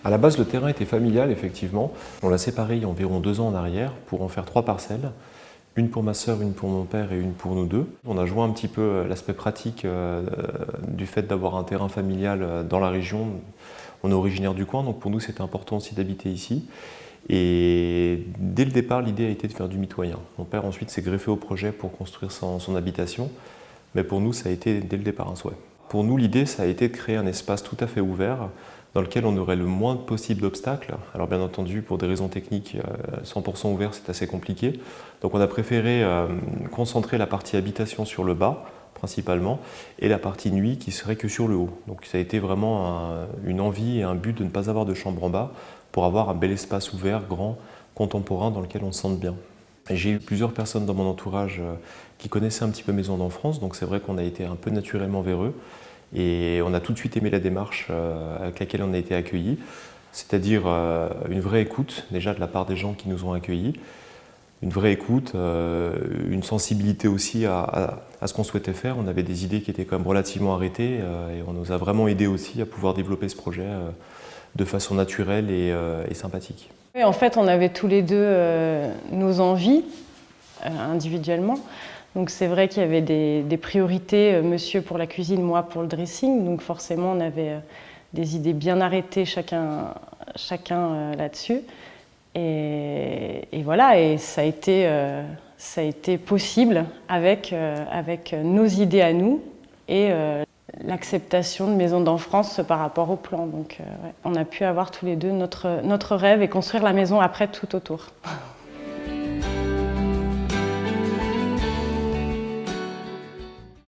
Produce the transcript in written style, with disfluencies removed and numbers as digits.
À la base, le terrain était familial, effectivement. On l'a séparé il y a environ 2 ans en arrière pour en faire 3 parcelles. Une pour ma sœur, une pour mon père et une pour nous deux. On a joué un petit peu l'aspect pratique du fait d'avoir un terrain familial dans la région. On est originaire du coin, donc pour nous c'était important aussi d'habiter ici. Et dès le départ, l'idée a été de faire du mitoyen. Mon père ensuite s'est greffé au projet pour construire son habitation, mais pour nous ça a été dès le départ un souhait. Pour nous, l'idée ça a été de créer un espace tout à fait ouvert dans lequel on aurait le moins possible d'obstacles. Alors bien entendu, pour des raisons techniques, 100% ouvert, c'est assez compliqué. Donc on a préféré concentrer la partie habitation sur le bas, principalement, et la partie nuit qui serait que sur le haut. Donc ça a été vraiment une envie et un but de ne pas avoir de chambre en bas, pour avoir un bel espace ouvert, grand, contemporain, dans lequel on se sente bien. J'ai eu plusieurs personnes dans mon entourage qui connaissaient un petit peu Maisons d'Enfance, donc c'est vrai qu'on a été un peu naturellement vers eux. Et on a tout de suite aimé la démarche avec laquelle on a été accueillis, c'est-à-dire une vraie écoute déjà de la part des gens qui nous ont accueillis, une vraie écoute, une sensibilité aussi à ce qu'on souhaitait faire. On avait des idées qui étaient quand même relativement arrêtées et on nous a vraiment aidés aussi à pouvoir développer ce projet de façon naturelle et sympathique. Oui, en fait, on avait tous les deux nos envies individuellement. Donc c'est vrai qu'il y avait des priorités, monsieur pour la cuisine, moi pour le dressing. Donc forcément, on avait des idées bien arrêtées chacun là-dessus. Et voilà, et ça a été possible avec nos idées à nous et l'acceptation de Maisons d'Enfance par rapport au plan. Donc ouais, on a pu avoir tous les deux notre rêve et construire la maison après tout autour.